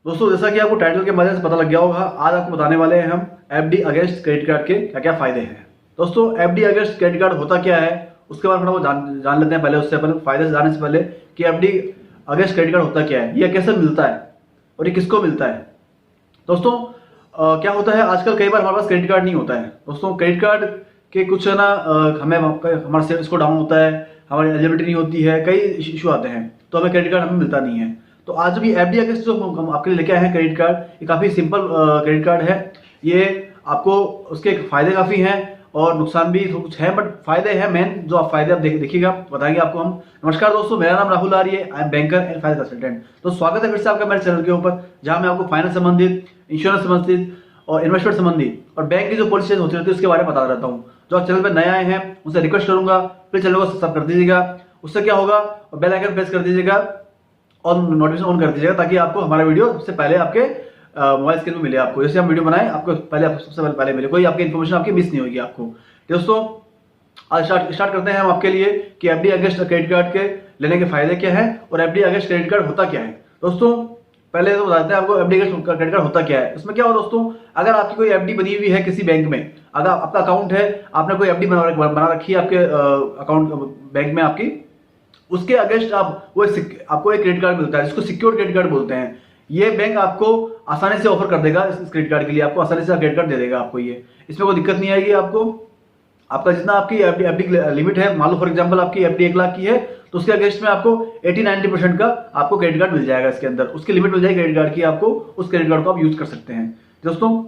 दोस्तों जैसा कि आपको टाइटल के मदद से पता लग गया होगा, आज आपको बताने वाले हैं हम एफडी अगेंस्ट क्रेडिट कार्ड के क्या क्या फायदे हैं। दोस्तों एफडी अगेंस्ट क्रेडिट कार्ड होता क्या है उसके बारे में थोड़ा जान लेते हैं पहले। उससे पहले फायदे से जानने से पहले कि एफडी अगेंस्ट क्रेडिट कार्ड होता क्या है, यह कैसे मिलता है और ये किसको मिलता है। दोस्तों क्या होता है, आजकल कई बार हमारे पास क्रेडिट कार्ड नहीं होता है। दोस्तों क्रेडिट कार्ड के कुछ है ना, हमारा सेविंग स्कोर डाउन होता है, हमारी एलिजिबिलिटी नहीं होती है, कई इशू आते हैं, तो हमें क्रेडिट कार्ड हमें मिलता नहीं है। तो आज भी एफडी अगेंस्ट जो हम आपके लिए लेके आए हैं क्रेडिट कार्ड, ये काफ़ी सिंपल क्रेडिट कार्ड है। ये आपको उसके फायदे काफ़ी हैं और नुकसान भी कुछ है, बट फायदे हैं मेन, जो आप फायदे आप देखिएगा, बताएंगे आपको हम। नमस्कार दोस्तों, मेरा नाम राहुल आर्य है, I am banker and finance consultant. तो स्वागत है फिर से आपका मेरे चैनल के ऊपर, जहां मैं आपको फाइनेंस संबंधित, इंश्योरेंस संबंधित और इन्वेस्टमेंट संबंधित और बैंक की जो पॉलिसी होती रहती है उसके बारे में बता रहता हूँ। जो आप चैनल पर नए आए हैं उनसे रिक्वेस्ट करूंगा प्लीज चैनल को सब्सक्राइब कर दीजिएगा। उससे क्या होगा, बेल आइकन प्रेस कर दीजिएगा और नोटिफिकेशन ऑन कर दीजिएगा, ताकि आपको हमारा वीडियो सबसे पहले आपके मोबाइल स्क्रीन में मिले। आपको जैसे हम वीडियो बनाए आपको सबसे पहले मिले, कोई आपकी इन्फॉर्मेशन आपकी मिस नहीं होगी आपको। दोस्तों आज स्टार्ट करते हैं हम आपके लिए कि एफडी अगेंस्ट क्रेडिट कार्ड के लेने के फायदे क्या है और एफडी अगेंस्ट क्रेडिट कार्ड होता क्या है। दोस्तों पहले तो बताते हैं आपको एफडी अगेंस्ट क्रेडिट कार्ड होता क्या है। इसमें क्या हो दोस्तों, अगर आपकी कोई एफडी बनी हुई है किसी बैंक में, अगर आपका अकाउंट है, आपने कोई एफडी बना रखी है आपके अकाउंट बैंक में आपकी, उसके अगेंस्ट आपको एक क्रेडिट कार्ड मिलता है जिसको सिक्योर क्रेडिट कार्ड बोलते हैं। ये बैंक आपको आसानी से ऑफर कर देगा, इस क्रेडिट कार्ड के लिए आपको आसानी से क्रेडिट कार्ड दे देगा आपको। ये इसमें कोई दिक्कत नहीं आएगी आपको। आपका जितना आपकी एफडी लिमिट है, मान लो फॉर एग्जांपल आपकी एफडी 1 लाख की है, तो उसके अगेंस्ट में आपको 80-90% का आपको क्रेडिट कार्ड मिल जाएगा। इसके अंदर उसकी लिमिट मिल जाएगी क्रेडिट कार्ड की आपको, उस क्रेडिट कार्ड को आप यूज कर सकते हैं। दोस्तों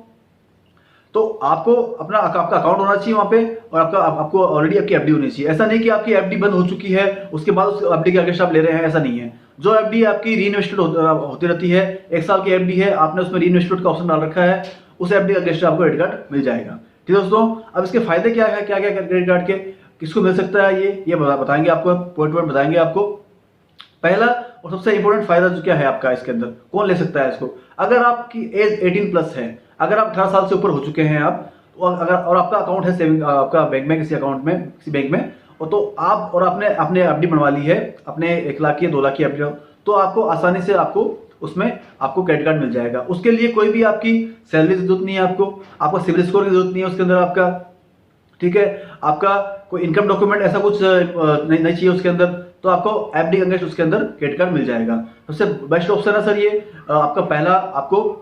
तो आपको आपका अकाउंट होना चाहिए वहां पे और आपको ऑलरेडी आपकी एफडी होनी चाहिए। ऐसा नहीं कि आपकी एफडी बंद हो चुकी है उसके बाद उस एफडी के अगेंस्ट आप ले रहे हैं, ऐसा नहीं है। जो एफडी आपकी रीइन्वेस्टेड होती रहती है, 1 साल की एफडी है, आपने उसमें रीइन्वेस्टमेंट का ऑप्शन डाल रखा है, उस एफडी के अगेंस्ट आपको क्रेडिट कार्ड मिल जाएगा। ठीक है दोस्तों, अब इसके फायदे क्या है, क्या क्या क्रेडिट कार्ड के किसको मिल सकता है, ये बताएंगे आपको, पॉइंट बताएंगे आपको। पहला और सबसे इंपॉर्टेंट फायदा जो क्या है आपका, इसके अंदर कौन ले सकता है इसको, अगर आपकी एज 18+ है, अगर आप 18 साल से ऊपर हो चुके हैं आप, और आपका अकाउंट है सेविंग आपका बैंक में, किसी अकाउंट में, किसी बैंक में, और तो आप और आपने एफडी बनवा ली है अपने 1 लाख की 2 लाख की एफडी, तो आपको आसानी से आपको उसमें आपको क्रेडिट कार्ड मिल जाएगा। उसके लिए कोई भी आपकी सैलरी की जरूरत नहीं है, आपको सिविल स्कोर की जरूरत नहीं है उसके अंदर आपका। ठीक है, आपका कोई इनकम डॉक्यूमेंट ऐसा कुछ नहीं चाहिए उसके अंदर, तो आपको एफडी अगेंस्ट उसके अंदर क्रेडिट कार्ड मिल जाएगा। सबसे बेस्ट ऑप्शन है सर ये आपका पहला, आपको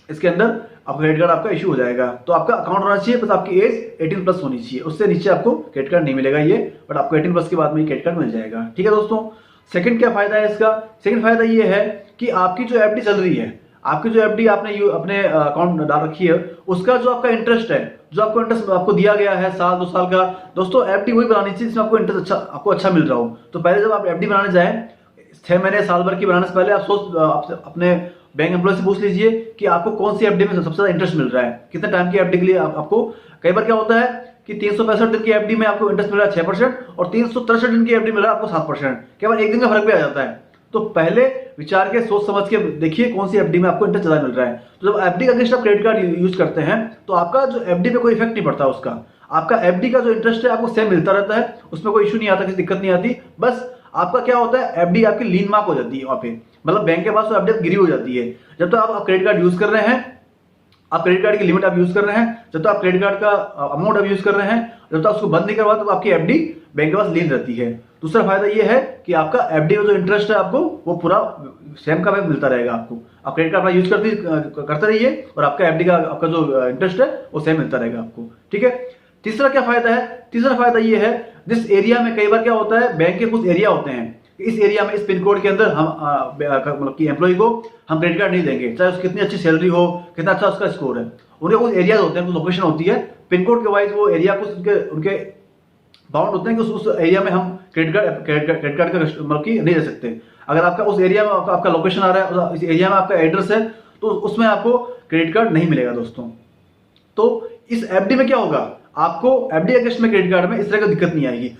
इसके अंदर आपका क्रेडिट कार्ड आपका इशू हो जाएगा। तो आपका अकाउंट होना चाहिए, बस आपकी एज 18+ होनी चाहिए, उससे नीचे आपको क्रेडिट कार्ड नहीं मिलेगा ये, बट आपको 18+ के बाद में क्रेडिट कार्ड मिल जाएगा। ठीक है दोस्तों, सेकंड क्या फायदा है इसका, सेकंड फायदा ये है कि आपकी जो एफडी चल रही है, आपकी जो एफडी आपने अपने अकाउंट डाल रखी है, उसका जो आपका इंटरेस्ट है, जो आपको इंटरेस्ट आपको दिया गया है साल 2 साल का, दोस्तों एफडी वही बनानी चाहिए जिसमें आपको इंटरेस्ट अच्छा मिल रहा हो। तो पहले जब आप एफडी बनाने जाए 6 महीने साल भर की बनाने से पहले आप अपने बैंक एम्प्लॉय से पूछ लीजिए कि आपको कौन सी एफडी में सबसे ज्यादा इंटरेस्ट मिल रहा है, कितने टाइम की एफडी के लिए आपको। कई बार क्या होता है कि 365 दिन की एफडी में आपको इंटरेस्ट मिल रहा है 6% और 363 दिन की एफडी मिल रहा है आपको 7%, केवल एक दिन का फर्क भी आ जाता है। तो पहले विचार के सोच समझ के देखिए कौन सी एफडी में आपको इंटरेस्ट ज्यादा मिल रहा है। तो जब एफडी का अगेंस्ट आप क्रेडिट कार्ड यूज करते हैं तो आपका जो एफडी पे कोई इफेक्ट नहीं पड़ता, उसका आपका एफडी का जो इंटरेस्ट है आपको सेम मिलता रहता है, उसमें कोई इशू नहीं आता, किसी दिक्कत नहीं आती। बस आपका क्या होता है, एफडी आपकी लीन मार्क हो जाती है वहां पे, मतलब बैंक के पास तो एफडी गिरी हो जाती है। जब तक आप क्रेडिट कार्ड यूज कर रहे हैं, आप क्रेडिट कार्ड की लिमिट आप यूज कर रहे हैं, जब तक आप क्रेडिट कार्ड का अमाउंट आप यूज कर रहे हैं, जब तक उसको बंद नहीं करवा तो आपकी एफडी बैंक के पास लीन रहती है। दूसरा फायदा ये है कि आपका एफडी में जो इंटरेस्ट है आपको वो पूरा सेम का मिलता रहेगा आपको। आप क्रेडिट कार्ड यूज करते रहिए और आपका एफडी का आपका जो इंटरेस्ट है वो सेम मिलता रहेगा आपको। ठीक है, तीसरा क्या फायदा है, तीसरा फायदा ये है, जिस एरिया में कई बार क्या होता है, बैंक के कुछ एरिया होते हैं, इस एरिया में इस पिन कोड के अंदर हम मतलब कि एम्प्लॉय को हम क्रेडिट कार्ड नहीं देंगे, चाहे उसकी कितनी अच्छी सैलरी हो, कितना अच्छा उसका स्कोर है। उनके कुछ एरिया होते हैं, कुछ लोकेशन होती है, पिन कोड के वाइज वो एरिया कुछ उनके बाउंड होते हैं कि उस एरिया में हम क्रेडिट कार्ड का मतलब कि नहीं दे सकते। अगर आपका उस एरिया में आपका लोकेशन आ रहा है, इस एरिया में आपका एड्रेस है, तो उसमें आपको क्रेडिट कार्ड नहीं मिलेगा दोस्तों। तो इस एफडी में क्या होगा, आपको एफडी अगेंस्ट में क्रेडिट कार्ड में इस तरह की दिक्कत नहीं आएगी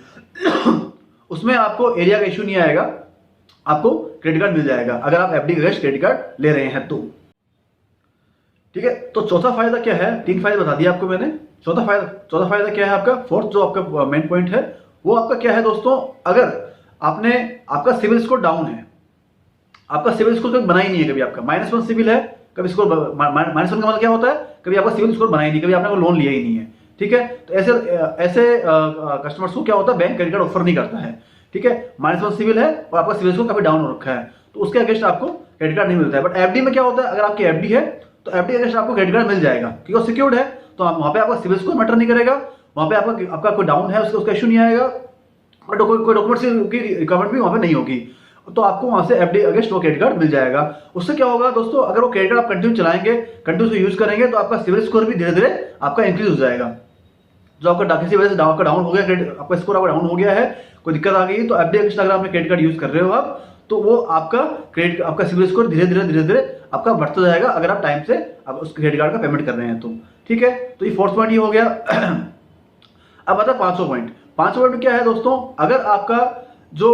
उसमें आपको एरिया का इशू नहीं आएगा, आपको क्रेडिट कार्ड मिल जाएगा अगर आप एफडी अगेंस्ट क्रेडिट कार्ड ले रहे हैं तो। ठीक है, तो चौथा फायदा क्या है, 3 फायदे बता दिए आपको मैंने। चौथा फायदा क्या है आपका, फोर्थ जो आपका मेन पॉइंट है वो आपका क्या है दोस्तों, अगर आपका सिविल स्कोर डाउन है, आपका सिविल स्कोर कभी बना ही नहीं है, कभी आपका -1 सिविल है, कभी स्कोर -1 का मतलब क्या होता है, कभी आपका सिविल स्कोर बना ही नहीं, कभी आपने कोई लोन लिया ही नहीं है। ठीक है, तो ऐसे ऐसे कस्टमर्स को क्या होता है, बैंक क्रेडिट कार्ड ऑफर नहीं करता है। ठीक है, -1 सिविल है और आपका सिविल स्कोर काफी डाउन हो रखा है, तो उसके अगेंस्ट आपको क्रेडिट कार्ड नहीं मिलता है। बट एफडी में क्या होता है, अगर आपकी एफडी है तो एफडी अगेंस्ट आपको क्रेडिट कार्ड मिल जाएगा, क्योंकि वो सिक्योर्ड है, तो वहां पे आपका सिविल स्कोर मैटर नहीं करेगा, वहां पे आपका कोई डाउन है उसका इशू नहीं आएगा, और कोई डॉक्यूमेंट्स की रिकवरी भी वहां पे नहीं होगी, तो आपको वहां से एफडी अगेंस्ट वो क्रेडिट कार्ड मिल जाएगा। उससे क्या होगा दोस्तों, अगर वो क्रेडिट कार्ड आप कंटिन्यू चलाएंगे, कंटिन्यू यूज करेंगे, तो आपका सिविल स्कोर भी धीरे धीरे आपका इंक्रीज हो जाएगा। जो आपका किसी वजह से आपका डाउन हो गया, आपका स्कोर आपका डाउन हो गया है, कोई दिक्कत आ गई, तो एफडी अगेंस्ट अगर आपने क्रेडिट कार्ड यूज कर रहे हो आप, तो वो आपका सिविल स्कोर धीरे धीरे आपका बढ़ता जाएगा, अगर आप टाइम से आप उस क्रेडिट कार्ड का पेमेंट कर रहे हैं तो। ठीक है, तो ये 4th पॉइंट ये हो गया। अब आता है 5वां पॉइंट। 5वां पॉइंट क्या है दोस्तों, अगर आपका जो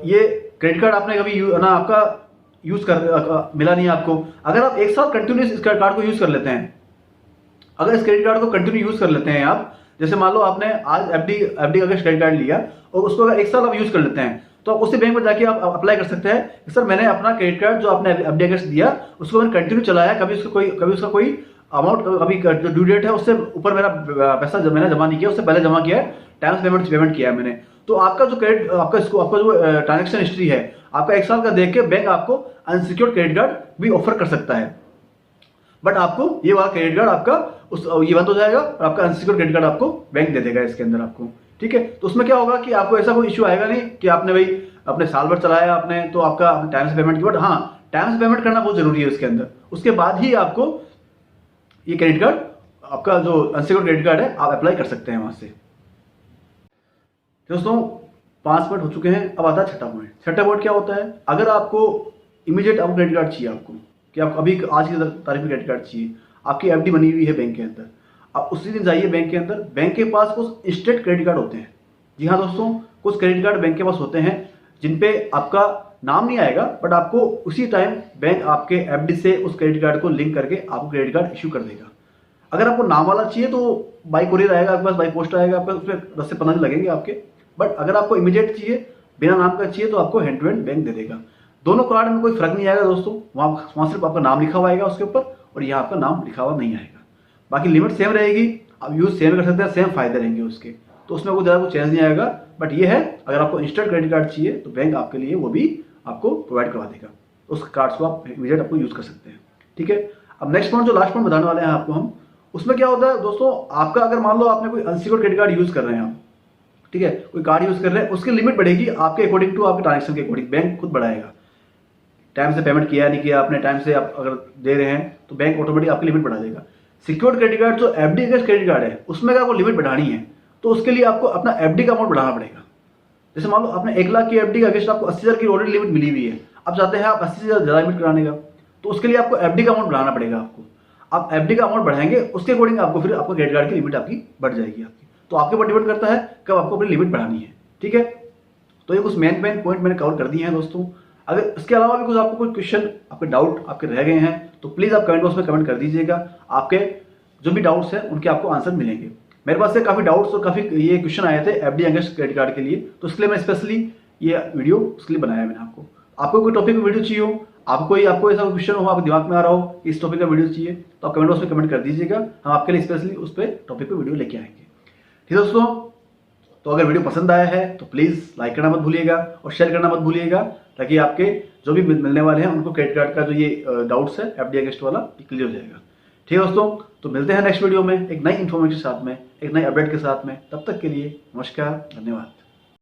ये क्रेडिट कार्ड आपने कभी ना आपका यूज कर मिला नहीं आपको, अगर आप एक साल कंटिन्यूस इस कार्ड को यूज कर लेते हैं, अगर इस क्रेडिट कार्ड को कंटिन्यू यूज कर लेते हैं आप, जैसे मान लो आपने आज एफडी अगेंस्ट क्रेडिट कार्ड लिया और उसको अगर एक साल आप यूज कर लेते हैं, तो आप उसी बैंक में जाके आप अप्लाई कर सकते हैं कि सर मैंने अपना क्रेडिट कार्ड जो आपने एफडी अगेंस्ट दिया उसको मैंने कंटिन्यू चलाया, कभी उसका कोई अमाउंट, अभी जो ड्यू डेट है उससे ऊपर मेरा पैसा मैंने जमा नहीं किया, उससे पहले जमा किया है, टाइम से पेमेंट किया है मैंने, तो आपका जो क्रेडिट आपका जो ट्रांजेक्शन हिस्ट्री है आपका एक साल का देख के बैंक आपको अनसिक्योर्ड क्रेडिट कार्ड भी ऑफर कर सकता है। बट आपको ये वाला क्रेडिट कार्ड आपका ये बंद हो जाएगा और आपका अनसिक्योर्ड क्रेडिट कार्ड आपको बैंक दे देगा इसके अंदर आपको। ठीक है, तो उसमें क्या होगा कि आपको ऐसा कोई इश्यू आएगा नहीं कि आपने भाई अपने साल भर चलाया आपने, तो आपका टाइम से पेमेंट की, बट हाँ टाइम से पेमेंट करना बहुत जरूरी है उसके अंदर, उसके बाद ही आपको ये क्रेडिट कार्ड, आपका जो अनसिक्योर्ड क्रेडिट कार्ड है, आप अप्लाई कर सकते हैं वहां से। दोस्तों 5 पॉइंट हो चुके हैं, अब आता है 6ठा पॉइंट। 6ठा पॉइंट क्या होता है, अगर आपको इमीडिएट आपको क्रेडिट कार्ड चाहिए, आपको कि आपको अभी आज की तारीख में क्रेडिट कार्ड चाहिए, आपकी एफडी बनी हुई है बैंक के अंदर, आप उसी दिन जाइए बैंक के अंदर, बैंक के पास कुछ इंस्टेंट क्रेडिट कार्ड होते हैं। जी हाँ दोस्तों, कुछ क्रेडिट कार्ड बैंक के पास होते हैं जिनपे आपका नाम नहीं आएगा, बट आपको उसी टाइम बैंक आपके एफडी से उस क्रेडिट कार्ड को लिंक करके आपको क्रेडिट कार्ड इशू कर देगा। अगर आपको नाम वाला चाहिए तो बाई कुरियर आएगा आपके पास, बाई पोस्ट आएगा आपके पास, उसमें 10 से 15 दिन लगेंगे आपके। बट अगर आपको इमीडिएट चाहिए, बिना नाम का चाहिए, तो आपको हैंड टू हैंड बैंक दे देगा। दोनों कार्ड में कोई फर्क नहीं आएगा दोस्तों, वहाँ सिर्फ आपका नाम लिखा हुआ आएगा उसके ऊपर, और यहाँ आपका नाम लिखा हुआ नहीं आएगा। बाकी लिमिट सेम रहेगी, आप यूज सेम कर सकते हैं, सेम फायदे रहेंगे उसके, तो उसमें कोई ज़्यादा कुछ चेंज नहीं आएगा। बट ये है, अगर आपको इंस्टेंट क्रेडिट कार्ड चाहिए तो बैंक आपके लिए वो भी आपको प्रोवाइड करवा देगा, उस कार्ड्स को आप इमीडिएट आपको यूज कर सकते हैं। ठीक है, अब नेक्स्ट पॉइंट जो लास्ट पॉइंट बताने वाले हैं आपको हम, उसमें क्या होता है दोस्तों, आपका अगर मान लो आपने कोई अनसिक्योर्ड क्रेडिट कार्ड यूज कर रहे हैं आप, ठीक है, कोई कार्ड यूज कर रहे हैं, उसकी लिमिट बढ़ेगी आपके अकॉर्डिंग टू आपके ट्रांजेक्शन के अकॉर्डिंग, बैंक खुद बढ़ाएगा। टाइम से पेमेंट किया नहीं किया आपने, टाइम से आप अगर दे रहे हैं तो बैंक ऑटोमेटिक आपकी लिमिट बढ़ा देगा। सिक्योर्ड क्रेडिट कार्ड जो एफडी अगेंस्ट क्रेडिट कार्ड है, उसमें अगर आपको लिमिट बढ़ानी है तो उसके लिए आपको अपना एफडी का अमाउंट बढ़ाना पड़ेगा। जैसे मान लो आपने 1 लाख की एफडी का अगेंस्ट आपको 80,000 की ऑलरेडी लिमिट मिली हुई है, आप चाहते हैं आप 80 से ज़्यादा लिमिट कराने का, तो उसके लिए आपको एफडी का अमाउंट बढ़ाना पड़ेगा। आपको आप एफडी का अमाउंट बढ़ाएंगे, उसके अकॉर्डिंग आपको फिर आपको क्रेडिट कार्ड की लिमिट आपकी बढ़ जाएगी आपकी। तो आपके ऊपर डिपेंड करता है कब आपको अपनी लिमिट बढ़ानी है। ठीक है, तो ये कुछ मेन पॉइंट मैंने कवर कर दिए हैं दोस्तों। अगर इसके अलावा भी कुछ आपको कोई क्वेश्चन, आपके डाउट आपके रह गए हैं, तो प्लीज़ आप कमेंट बॉक्स में कमेंट कर दीजिएगा। आपके जो भी डाउट्स हैं उनके आपको आंसर मिलेंगे। मेरे पास से काफ़ी डाउट्स और काफ़ी ये क्वेश्चन आए थे एफडी अगेंस्ट क्रेडिट कार्ड के लिए, तो इसके लिए मैं स्पेशली ये वीडियो उसके लिए बनाया मैंने आपको। आपको कोई टॉपिक में वीडियो चाहिए हो, आपको ऐसा क्वेश्चन हो, आपके दिमाग में आ रहा हो इस टॉपिक का वीडियो चाहिए, तो आप कमेंट बॉक्स में कमेंट कर दीजिएगा, हम आपके लिए स्पेशली उस पर टॉपिक पर वीडियो लेके आएंगे। ठीक है दोस्तों, तो अगर वीडियो पसंद आया है तो प्लीज़ लाइक करना मत भूलिएगा और शेयर करना मत भूलिएगा, ताकि आपके जो भी मिलने वाले हैं उनको क्रेडिट कार्ड का जो ये डाउट्स है एफडी अगेंस्ट वाला क्लियर हो जाएगा। ठीक है दोस्तों, तो मिलते हैं नेक्स्ट वीडियो में एक नई इन्फॉर्मेशन के साथ में, एक नई अपडेट के साथ में। तब तक के लिए नमस्कार, धन्यवाद।